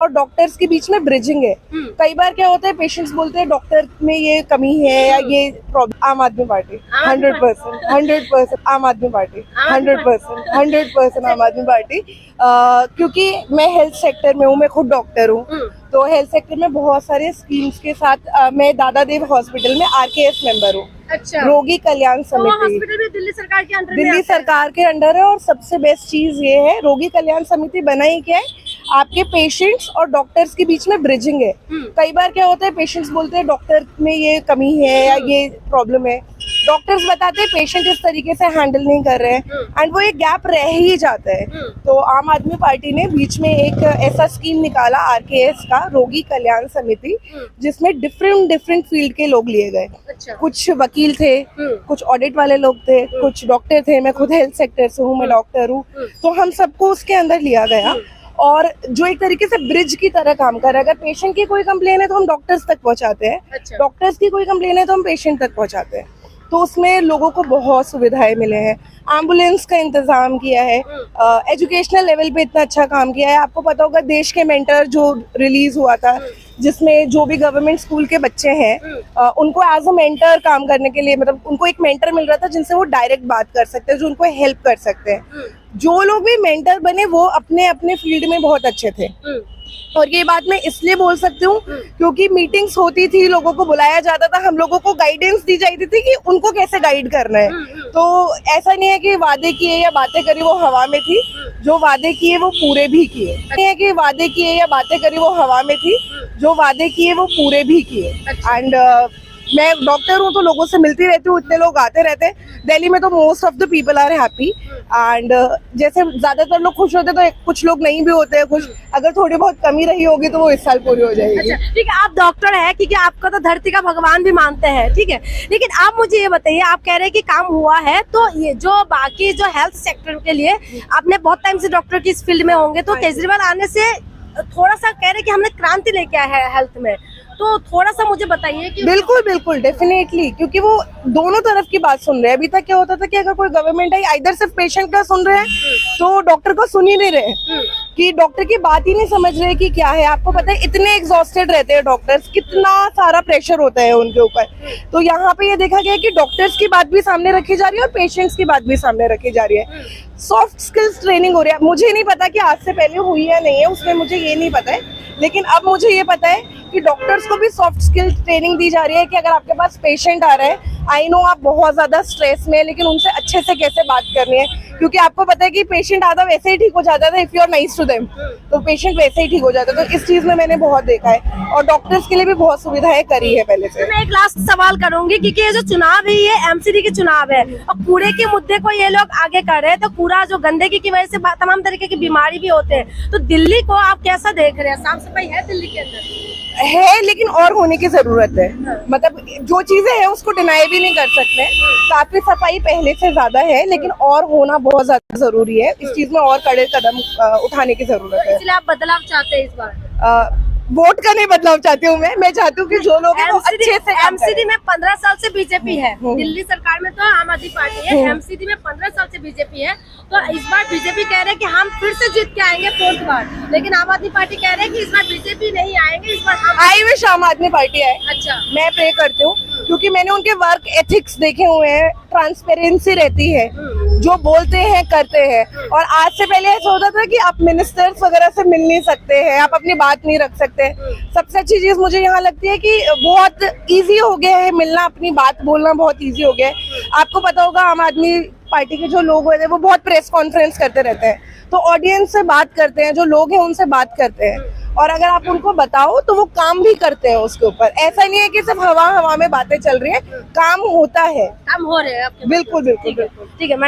और डॉक्टर्स के बीच में ब्रिजिंग है। कई बार क्या होता है, पेशेंट्स बोलते हैं डॉक्टर में ये कमी है या ये प्रॉब्लम। आम आदमी पार्टी 100%, आम आदमी पार्टी 100% आम आदमी पार्टी। क्योंकि मैं हेल्थ सेक्टर में हूँ, मैं खुद डॉक्टर हूँ, तो हेल्थ सेक्टर में बहुत सारे स्कीम्स के साथ मैं दादा देव हॉस्पिटल में RKS मेंबर हूँ। अच्छा, रोगी कल्याण समिति हॉस्पिटल भी दिल्ली सरकार के अंडर में दिल्ली आता है। सरकार के अंडर है। और सबसे बेस्ट चीज ये है, रोगी कल्याण समिति बनाई क्या है, आपके पेशेंट्स और डॉक्टर्स के बीच में ब्रिजिंग है। कई बार क्या होता है, पेशेंट्स बोलते हैं डॉक्टर में ये कमी है या ये प्रॉब्लम है, डॉक्टर्स बताते हैं पेशेंट इस तरीके से हैंडल नहीं कर रहे हैं, एंड वो एक गैप रह ही जाता है। तो आम आदमी पार्टी ने बीच में एक ऐसा स्कीम निकाला RKS का, रोगी कल्याण समिति, जिसमें डिफरेंट फील्ड के लोग लिए गए। अच्छा, कुछ वकील थे, कुछ ऑडिट वाले लोग थे, कुछ डॉक्टर थे, मैं खुद हेल्थ सेक्टर से हूँ, मैं डॉक्टर हूँ, तो हम सबको उसके अंदर लिया गया। और जो एक तरीके से ब्रिज की तरह काम कर रहा है। अगर पेशेंट की कोई कंप्लेन है तो हम डॉक्टर्स तक पहुंचाते हैं, अच्छा। डॉक्टर्स की कोई कंप्लेन है तो हम पेशेंट तक पहुंचाते हैं। तो उसमें लोगों को बहुत सुविधाएं मिले हैं, एम्बुलेंस का इंतजाम किया है, एजुकेशनल लेवल पे इतना अच्छा काम किया है। आपको पता होगा देश के मेंटर जो रिलीज हुआ था, जिसमें जो भी गवर्नमेंट स्कूल के बच्चे हैं उनको एज अ मेंटर काम करने के लिए, मतलब उनको एक मेंटर मिल रहा था जिनसे वो डायरेक्ट बात कर सकते हैं, जो उनको हेल्प कर सकते हैं। जो लोग भी मेंटर बने वो अपने अपने फील्ड में बहुत अच्छे थे। और ये बात मैं इसलिए बोल सकती हूँ क्योंकि मीटिंग्स होती थी, लोगों को बुलाया जाता था, हम लोगों को गाइडेंस दी जाती थी कि उनको कैसे गाइड करना है। तो ऐसा नहीं है कि वादे किए या बातें करी वो हवा में थी, जो वादे किए वो पूरे भी किए। नहीं है कि वादे किए या बातें करी वो हवा में थी, जो वादे किए वो पूरे भी किए। एंड मैं डॉक्टर हूँ तो लोगों से मिलती रहती हूँ, इतने लोग आते रहते हैं। दिल्ली में तो most of the people are happy, and जैसे ज्यादातर लोग खुश होते हैं तो कुछ लोग नहीं भी होते हैं खुश। अगर थोड़ी बहुत कमी रही होगी तो वो इस साल पूरी हो जाएगी। अच्छा, ठीक है, आप डॉक्टर हैं, क्योंकि आपको तो धरती का भगवान भी मानते हैं, ठीक है। लेकिन आप मुझे ये बताइए, आप कह रहे हैं कि काम हुआ है, तो ये जो बाकी जो हेल्थ सेक्टर के लिए आपने बहुत टाइम से डॉक्टर की इस फील्ड में होंगे, तो केजरीवाल आने से थोड़ा सा कह रहे कि हमने क्रांति लेके आया है हेल्थ में, तो थोड़ा सा मुझे बताइए कि। बिल्कुल डेफिनेटली, क्योंकि वो दोनों तरफ की बात सुन रहे हैं। अभी तक क्या होता था कि अगर कोई गवर्नमेंट आई, इधर सिर्फ पेशेंट का सुन रहे हैं तो डॉक्टर को सुन ही नहीं रहे, कि डॉक्टर की बात ही नहीं समझ रहे कि क्या है। आपको पता है इतने एग्जॉस्टेड रहते हैं डॉक्टर्स, कितना सारा प्रेशर होता है उनके ऊपर। तो यहाँ पे ये देखा गया कि डॉक्टर्स की बात भी सामने रखी जा रही है और पेशेंट्स की बात भी सामने रखी जा रही है। सॉफ्ट स्किल्स ट्रेनिंग हो रही है। मुझे नहीं पता कि आज से पहले हुई या नहीं है, उसमें मुझे ये नहीं पता है, लेकिन अब मुझे ये पता है कि डॉक्टर्स को भी सॉफ्ट स्किल ट्रेनिंग दी जा रही है कि अगर आपके पास पेशेंट आ रहा है, आई नो आप बहुत ज्यादा स्ट्रेस में, लेकिन उनसे अच्छे से कैसे बात करनी है। क्योंकि आपको पता है कि पेशेंट आधा वैसे ही ठीक हो जाता था, if you are nice to them, तो पेशेंट वैसे ही ठीक हो जाता है। तो इस चीज में मैंने बहुत देखा है, और डॉक्टर्स के लिए भी बहुत सुविधाएं करी है पहले से। मैं एक लास्ट सवाल करूंगी, क्योंकि ये जो चुनाव है ये MCD के चुनाव है, और कूड़े के मुद्दे को ये लोग आगे कर रहे हैं, तो कूड़ा जो गंदगी की वजह से तमाम तरीके की बीमारी भी होते हैं। तो दिल्ली को आप कैसा देख रहे हैं? साफ सफाई है दिल्ली के अंदर? है, लेकिन और होने की जरूरत है। मतलब जो चीजें हैं उसको डिनाई भी नहीं कर सकते। काफी सफाई पहले से ज्यादा है, लेकिन और होना बहुत ज्यादा जरूरी है। इस चीज में और कड़े कदम उठाने की जरूरत है। इसलिए आप बदलाव चाहते हैं इस बार? वोट का नहीं बदलाव चाहती हूँ मैं चाहती हूँ कि जो लोग हैं वो अच्छे से काम करें। MCD में 15 साल से बीजेपी है, दिल्ली सरकार में तो आम आदमी पार्टी है, MCD में 15 साल से बीजेपी है। तो इस बार बीजेपी कह रहे हैं कि हम फिर से जीत के आएंगे 4th बार, लेकिन आम आदमी पार्टी कह रहे हैं कि इस बार बीजेपी नहीं आएंगे, इस बार हम। आई विश आम आदमी पार्टी आए। अच्छा, मैं प्रे करती हूँ, क्योंकि मैंने उनके वर्क एथिक्स देखे हुए हैं, ट्रांसपेरेंसी रहती है, जो बोलते हैं करते हैं। और आज से पहले ऐसा होता था कि आप मिनिस्टर्स वगैरह से मिल नहीं सकते हैं, आप अपनी बात नहीं रख सकते। सबसे अच्छी चीज मुझे यहाँ लगती है कि बहुत इजी हो गया है मिलना, अपनी बात बोलना बहुत इजी हो गया है। आपको पता होगा आम आदमी पार्टी के जो लोग होते हैं वो बहुत प्रेस कॉन्फ्रेंस करते रहते हैं, तो ऑडियंस से बात करते हैं, जो लोग हैं उनसे बात करते हैं, और अगर आप उनको बताओ तो वो काम भी करते हैं उसके ऊपर। ऐसा नहीं है कि सिर्फ हवा में बातें चल रही है, काम होता है, काम हो रहे हैं। बिल्कुल। ठीक है मैडम।